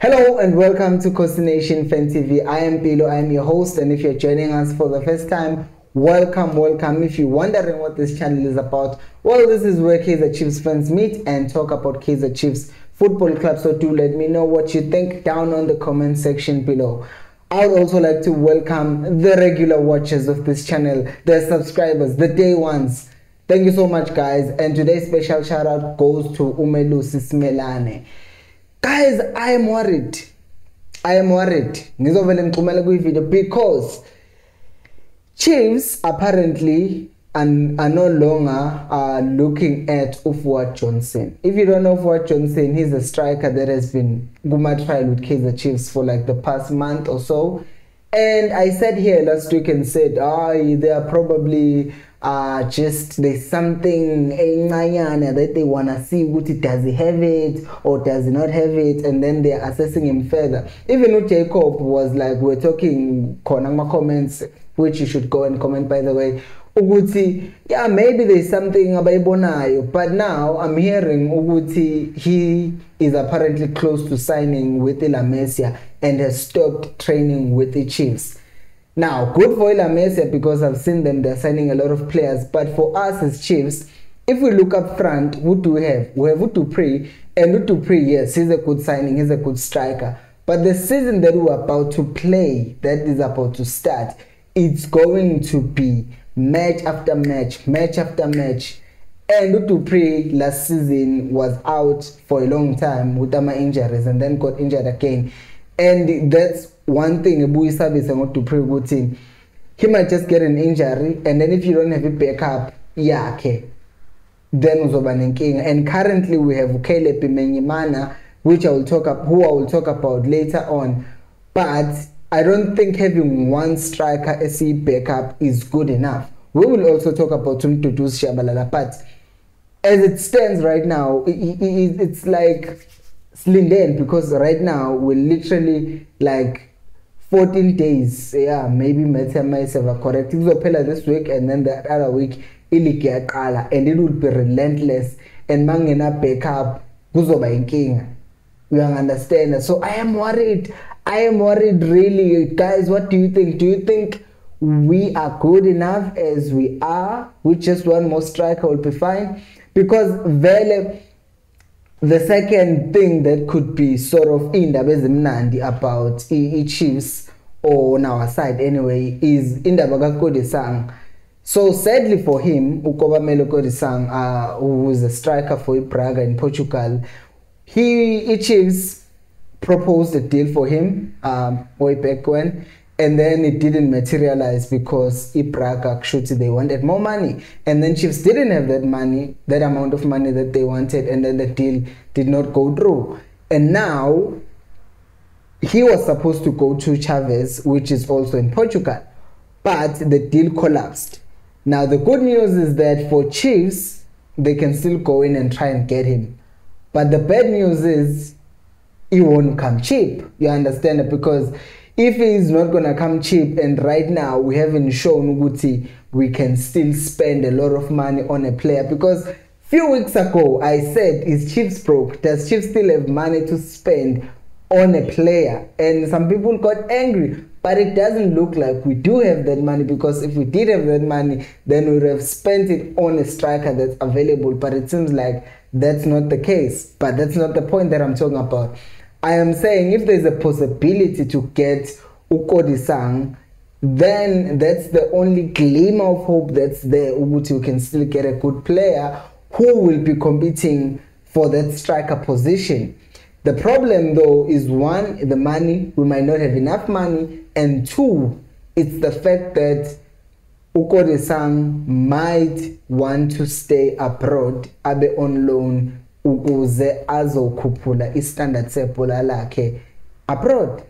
Hello and welcome to Khosi Nation Fan TV. I am Pilo, I am your host, and if you're joining us for the first time, welcome. If you're wondering what this channel is about, well, this is where Kaizer Chiefs fans meet and talk about Kaizer Chiefs Football Club. So do let me know what you think down on the comment section below. I would also like to welcome the regular watchers of this channel, the subscribers, the day ones. Thank you so much, guys. And today's special shout out goes to Mduduzi Shabalala. Guys, I am worried. Ngizovele ngiqhumele kwi-video because Chiefs apparently are no longer looking at Ufuwa Johnson. If you don't know Ufuwa Johnson, he's a striker that has been Guma trial with Kaizer Chiefs for like the past month or so. And I said here last week and said, they are probably there's something that they want to see. Does he have it or does he not have it? And then they're assessing him further. Even with Jacob was like, we're talking comments, which you should go and comment, by the way. Uguti, yeah, maybe there's something about Bonayo, but now I'm hearing Uguti, he is apparently close to signing with Ilamesia and has stopped training with the Chiefs. Now, good for Ilamesia because I've seen them, they're signing a lot of players, but for us as Chiefs, if we look up front, who do we have? We have Utupri, and Utupri, yes, he's a good signing, he's a good striker, but the season that we're about to play, that is about to start, it's going to be match after match. And Utupri last season was out for a long time with injuries and then got injured again. And that's one thing Ebuyi service and Utupri good team. He might just get an injury, and then if you don't have a backup, yeah, okay. Then uzoba king. And currently we have Caleb Bimenyimana, who I will talk about later on. But I don't think having one striker as a backup is good enough. We will also talk about Mduduzi Shabalala, but as it stands right now, it's like Slinden, because right now we're literally like 14 days. Yeah, maybe MTHEMBU correct. It's Opela this week, and then the other week Iligia Kala, and it would be relentless. And Mangena backup, Guzoba inking. You understand? So I am worried really. Guys, what do you think? Do you think we are good enough as we are? With just one more striker will be fine? Because the second thing that could be sort of indaba ezimnandi about Chiefs, or on our side anyway, is indaba kaKodisang. So sadly for him, Ukobamelo Kodisang, who is a striker for Braga in Portugal, Chiefs proposed a deal for him way back when, and then it didn't materialize because Braga actually they wanted more money, and then Chiefs didn't have that money, that amount of money that they wanted, and then the deal did not go through. And now he was supposed to go to Chavez, which is also in Portugal, but the deal collapsed. Now the good news is that for Chiefs, they can still go in and try and get him, but the bad news is he won't come cheap. You understand it? Because if he is not gonna come cheap, and right now we haven't shown Uguti we can still spend a lot of money on a player, because few weeks ago I said, is Chiefs broke? Does Chiefs still have money to spend on a player? And some people got angry, but it doesn't look like we do have that money, because if we did have that money, then we would have spent it on a striker that's available. But it seems like that's not the case. But that's not the point that I'm talking about. I am saying if there's a possibility to get Ukodisang, then that's the only glimmer of hope that's there. Uguti can still get a good player who will be competing for that striker position. The problem though is, one, the money. We might not have enough money, and two, it's the fact that Ukodisang might want to stay abroad, abe on loan, ukuze azokhuphula istandard sebhola lakhe abroad.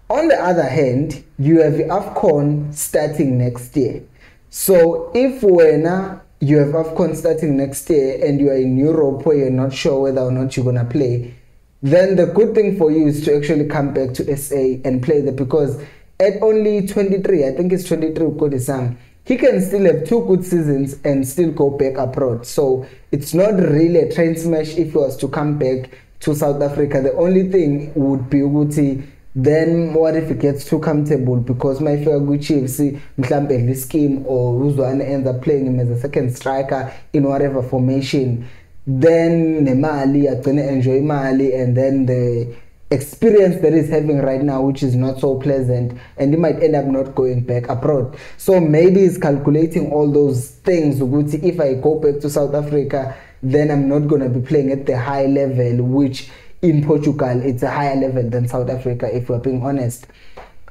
On the other hand, you have AFCON starting next year. So if you have AFCON starting next year and you are in Europe where you're not sure whether or not you're gonna play, then the good thing for you is to actually come back to SA and play there, because at only 23, I think it's 23, Ukodisang, he can still have 2 good seasons and still go back abroad. So it's not really a train smash if he was to come back to South Africa. The only thing would be ukuthi, then what if it gets too comfortable because my fair Chiefs mhlambe this scheme or Uzwane ends up playing him as a second striker in whatever formation, then nemali agcine enjoy mali, and then the experience that he's having right now, which is not so pleasant, and he might end up not going back abroad. So maybe he's calculating all those things. If I go back to South Africa, then I'm not going to be playing at the high level, which in Portugal it's a higher level than South Africa, if we're being honest.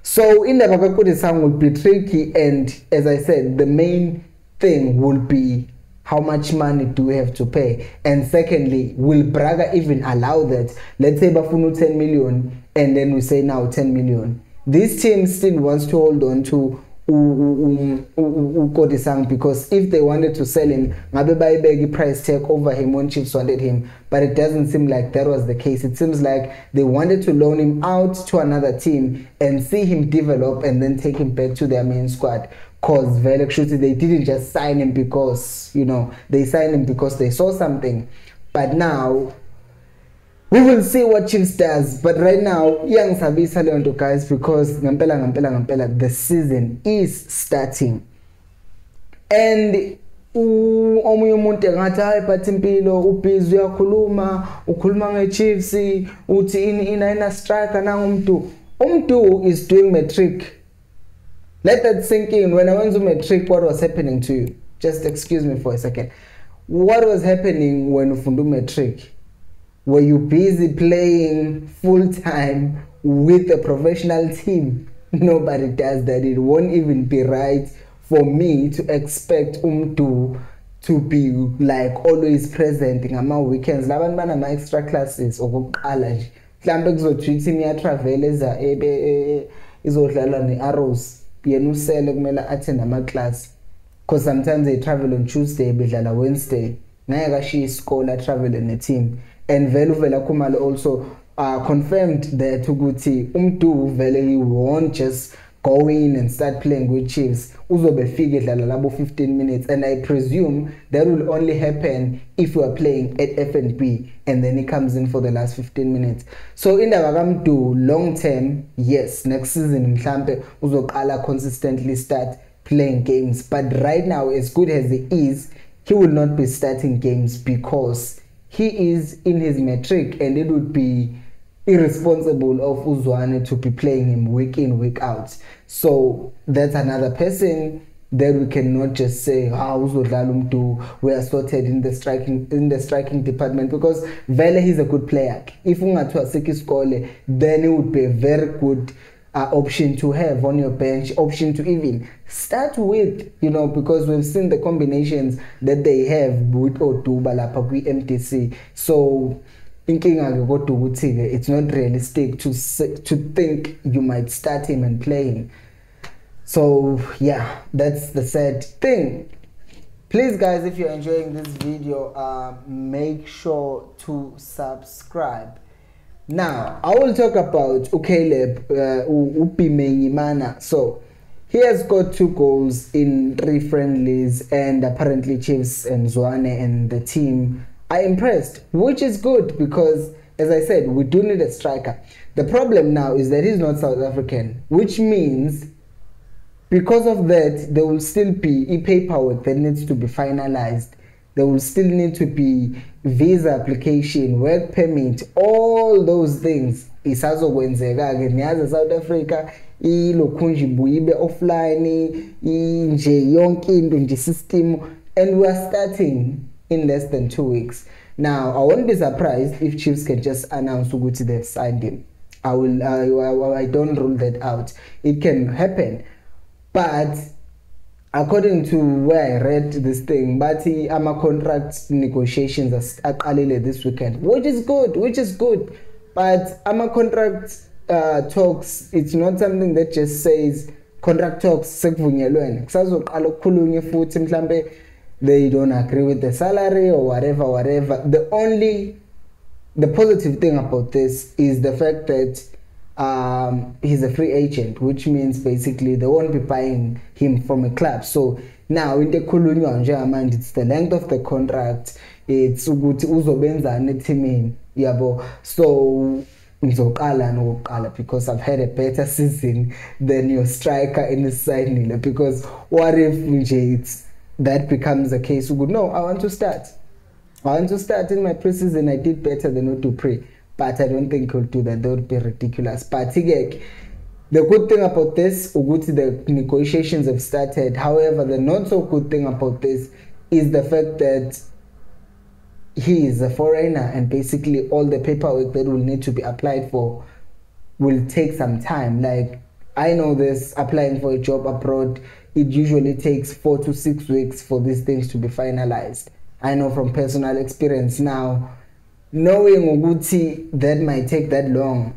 So in the Bakakudisang will be tricky, and as I said, the main thing will be how much money do we have to pay, and secondly, will Braga even allow that? Let's say Bafunu 10 million, and then we say now 10 million. This team still wants to hold on to Kodisang, because if they wanted to sell him, maybe price tag over him when Chiefs wanted him, but it doesn't seem like that was the case. It seems like they wanted to loan him out to another team and see him develop and then take him back to their main squad. Because they didn't just sign him because, they signed him because they saw something. But now we will see what Chiefs does. But right now, young Sabi Salonto, guys, because the season is starting. And omunye umuntu engathi hayi but impilo ubhizi uyakhuluma ukhuluma ngeChiefs uthi ina striker nangu umuntu is doing matric. Let that sink in. When I went to matric, what was happening to you? Just excuse me for a second. What was happening when you do matric? Were you busy playing full time with a professional team? Nobody does that. It won't even be right for me to expect to be like always present in my weekends. Laban bana my extra classes okokuqala nje. Mhlambe kuzothiwa imiya travel eza izodlala neArrows. Yena usele kumele attend ama class, because sometimes they travel on Tuesday bedlala Wednesday. Ngeke kashiya isikole travel ne team. And vela Khumalo also confirmed that ukuthi umdu vele he won't just go in and start playing with Chiefs. Uzobe fike dlala labo 15 minutes, and I presume that will only happen if we are playing at F&B and then he comes in for the last 15 minutes. So in the Bagamdu long term, yes, next season mhlambe uzoqala consistently start playing games, but right now, as good as he is, he will not be starting games because he is in his matric, and it would be irresponsible of Uzwane to be playing him week in, week out. So that's another person that we cannot just say, we are sorted in the striking department, because Vele is a good player. If Ungatwa then it would be a very good option to have on your bench, option to even start with, because we've seen the combinations that they have with Oduba Lapakwi MTC. So it's not realistic to think you might start him and play him. So yeah, that's the sad thing. Please guys, if you're enjoying this video, make sure to subscribe. Now I will talk about Caleb Bimenyimana. So he has got 2 goals in 3 friendlies, and apparently Chiefs and Zwane and the team are impressed, which is good, because as I said, we do need a striker. The problem now is that he's not South African, which means because of that there will still be paperwork that needs to be finalized. There will still need to be visa application, work permit, all those things. Isazokwenzeka ke niyazi South Africa ilokhunji buyibe offline nje yonke into nje system, and we are starting in less than 2 weeks. Now I won't be surprised if Chiefs can just announce ukuthi they've signed him. I don't rule that out. It can happen, but according to where I read this thing, but ama contract negotiations are qalile this weekend, which is good. But ama contract talks, it's not something that just says contract talks sekuvunyelwene. Kusazoqala ukukhulunywa futhi mhlambe they don't agree with the salary or whatever. The positive thing about this is the fact that he's a free agent, which means basically they won't be buying him from a club. So now in the Kulunywa, it's the length of the contract, it's ukuthi uzobenzani teamini. yabo. So ngizoqala nokuqala because I've had a better season than your striker in the side, because what if that becomes the case? No, I want to start in my preseason. I did better than what to pray, but I don't think he'll do that. That would be ridiculous. But the good thing about this, the negotiations have started. However, the not so good thing about this is the fact that he is a foreigner, and basically all the paperwork that will need to be applied for will take some time. Like, I know this, applying for a job abroad, it usually takes 4 to 6 weeks for these things to be finalized. I know from personal experience now, knowing Uguti that might take that long,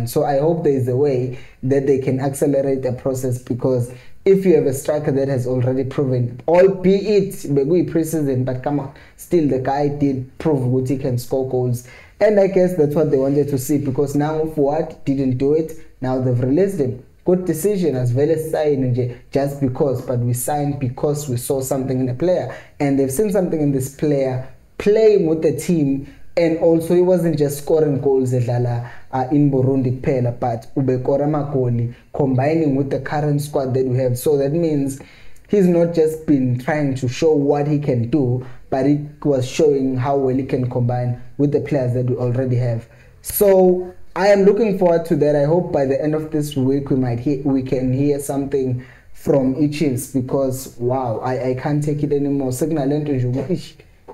so I hope there is a way that they can accelerate the process, because if you have a striker that has already proven, albeit preseason, but come on, still the guy did prove that he can score goals. And I guess that's what they wanted to see, because now Fuad didn't do it, now they've released him. Good decision as well as signing just because, but we signed because we saw something in the player, and they've seen something in this player playing with the team. And also, he wasn't just scoring goals in Burundi Pela, but ubekora magoli, combining with the current squad that we have. So that means he's not just been trying to show what he can do, but he was showing how well he can combine with the players that we already have. So I am looking forward to that. I hope by the end of this week we can hear something from Chiefs, because wow, I can't take it anymore. Signal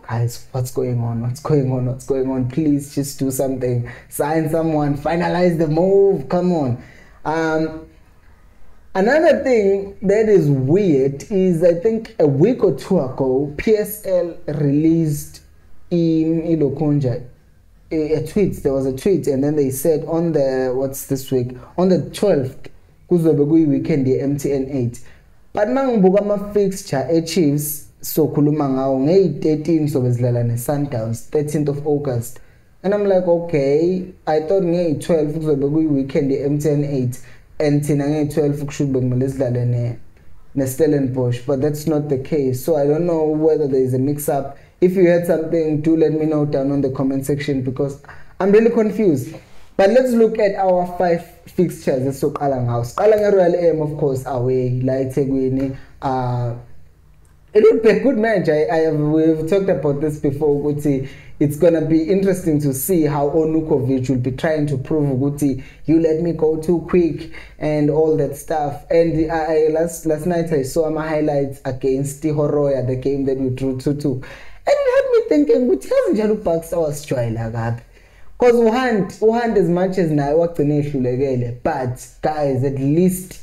guys, what's going on? Please just do something, sign someone, finalize the move, come on. Another thing that is weird is, I think a week or two ago, PSL released in Ilokonja a tweet. There was a tweet, and then they said on the, what's this week, on the 12th, kuzobe weekend the MTN8, but nangibuka ama fixture Chiefs, so khuluma ngawo nge-13 so bezidlala ne-Sundowns 13th of August, and I'm like, okay, I thought nge-12 kuzobe kuyi-weekend ye-MTN8 and thina nge-12 kushuthi bekumele sidlale ne-Stellenbosch, but that's not the case. So I don't know whether there is a mix-up. If you had something, do let me know down on the comment section, because I'm really confused. But let's look at our 5 fixtures. So House, Royal AM, of course, away, Etegwini. It would be a good match. We've talked about this before, Guti. It's going to be interesting to see how Onukovic will be trying to prove, Guti, you let me go too quick and all that stuff. And last night I saw my highlights against Tihoroya, the game that we drew 2-2. And it had me thinking, Guti, hasn't Jalu Parks was trying like that? Because Uhand as much as now worked in Eshule, but guys, at least,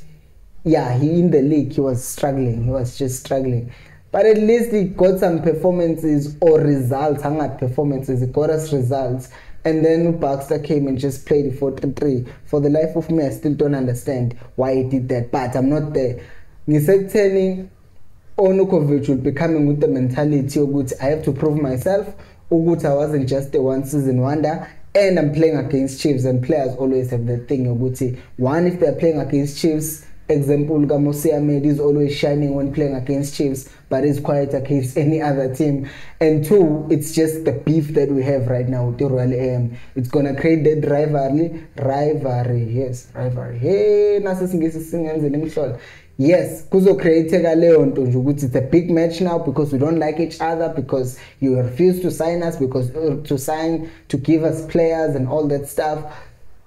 yeah, he in the league, he was struggling. He was just struggling. But at least he got some performances or results. Not performances, he got us results. And then Baxter came and just played 4-3. For the life of me, I still don't understand why he did that. But I'm not there. Nisek telling Onukovic will be coming with the mentality of I have to prove myself. Ugut, I wasn't just a one season wonder. And I'm playing against Chiefs, and players always have that thing. One, if they're playing against Chiefs, example, Gamosi Ahmed is always shining when playing against Chiefs, but is quiet against any other team. And 2, it's just the beef that we have right now with the Royal AM. It's gonna create that rivalry. Hey, yes, kuzo create it's a big match now, because we don't like each other, because you refuse to sign us, because to give us players and all that stuff.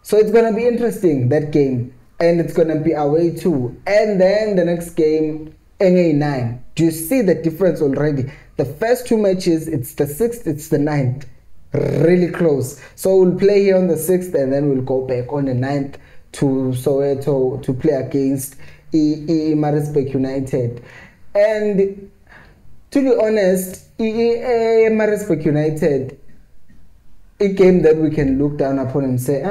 So it's gonna be interesting, that game. And it's going to be away too. And then the next game, NA9. Do you see the difference already? The first 2 matches, it's the 6th, it's the 9th. Really close. So we'll play here on the 6th, and then we'll go back on the 9th to Soweto to play against Maritzburg United. And to be honest, Maritzburg United, a game that we can look down upon and say,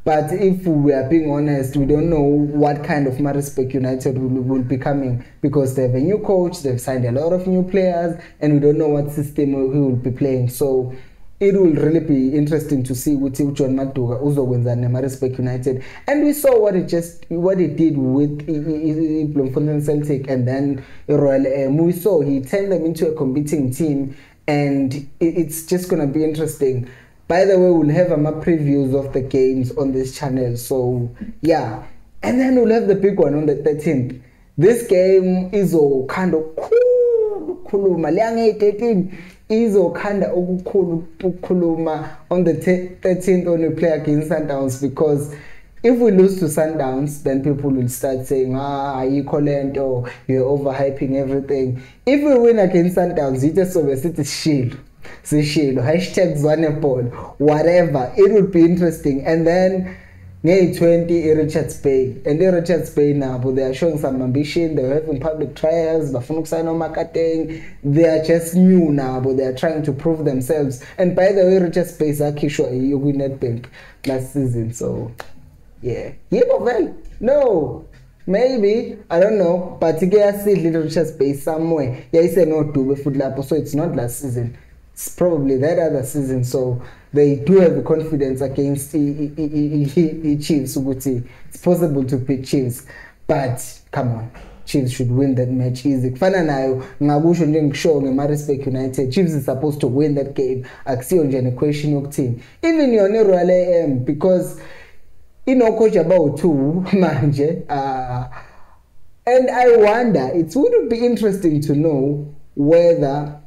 but if we are being honest, we don't know what kind of Maritzburg United will be coming, because they have a new coach, they've signed a lot of new players, and we don't know what system he will be playing. So it will really be interesting to see what John Maduga Uzo wins and Maritzburg United. And we saw what he did with Bloemfontein Celtic and then Royal AM. We saw he turned them into a competing team, and it's just gonna be interesting. By the way, we'll have my previews of the games on this channel, so yeah. And then we'll have the big one on the 13th. This game is all kind of cool. Maliange 13 is all kind of cool. On the 13th when we play against Sundowns, because if we lose to Sundowns, then people will start saying, you colent or you're overhyping everything. If we win against Sundowns, you just obviously shield. Hashtag Zwaneball, whatever. It would be interesting. And then May 20 Richards Bay. And in Richards Bay now, but they are showing some ambition. They're having public trials. They are just new now, but they are trying to prove themselves. And by the way, Richards Bay is actually you win Nedbank last season. So yeah. Well, no. Maybe, I don't know. But you can see Little Richards Bay somewhere. Yeah, it's a no do foot lap, so it's not last season. It's probably that other season, so they do have the confidence against Chiefs. It's possible to beat Chiefs, but come on, Chiefs should win that match easy. Kufana nayo ngabusho nje ngisho ngeMaritzburg United, Chiefs is supposed to win that game. Akusiyo nje question yokuthini. Even yona Royal AM, because coach about two manje. And I wonder, it would be interesting to know whether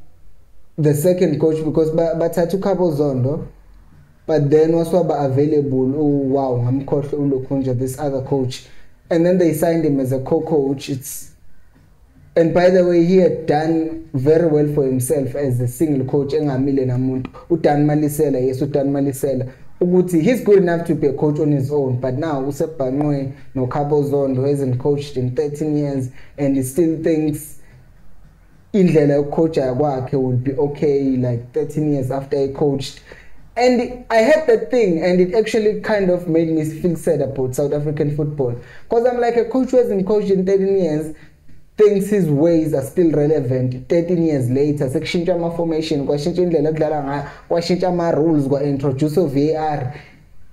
the second coach, because bathathu Kabo Zondo, but then was available. Oh wow, I'm this other coach, and then they signed him as a co-coach. And by the way, he had done very well for himself as a single coach. Utan Malisela. He's good enough to be a coach on his own, but now Usepanoe no Kabo Zondo hasn't coached in 13 years, and he still thinks indlela coach will be okay like 13 years after he coached. And I heard that thing, and it actually kind of made me feel sad about South African football, because I'm like, a coach who hasn't coached in 13 years thinks his ways are still relevant 13 years later. Sekushintsha ama formation, kwashintsha indlela okudlala ngayo, kwashintsha ama rules, kwa introduce VAR.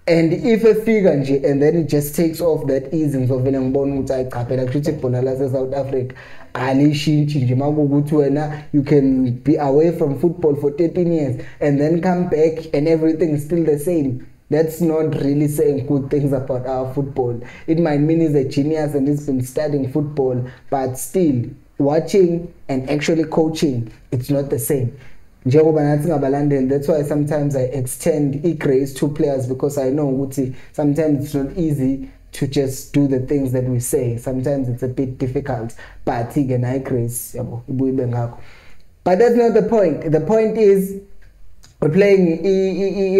And if a figure and then it just takes off that easing of ngibona ukuthi ayichaphela kushuthi ibhola lase South Africa alishintshi nje makukuthi wena you can be away from football for 13 years and then come back and everything is still the same. That's not really saying good things about our football. It might mean he's a genius and he's been studying football, but still watching and actually coaching, it's not the same. That's why sometimes I extend grace to players, because I know sometimes it's not easy to just do the things that we say. Sometimes it's a bit difficult, but I grace. But that's not the point. The point is we're playing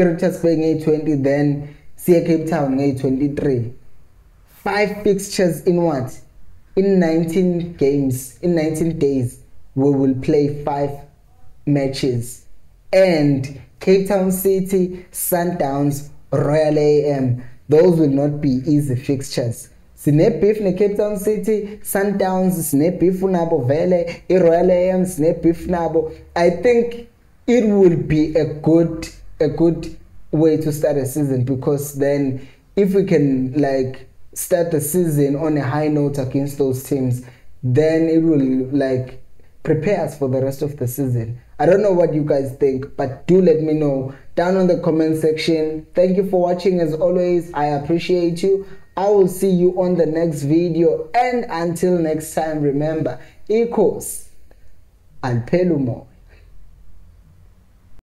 Richards playing A20, then Cape Town A23. 5 fixtures in what? In 19 games, in 19 days, we will play 5 matches, and Cape Town City, Sundowns, Royal AM, those will not be easy fixtures. Sine beef ne Cape Town City, Sundowns, sine beef nabo vele, Royal AM, sine beef nabo. I think it will be a good way to start a season, because then if we can like start the season on a high note against those teams, then it will like prepare us for the rest of the season. I don't know what you guys think, but do let me know down on the comment section. Thank you for watching as always. I appreciate you. I will see you on the next video, and until next time, remember, equals and pelumo.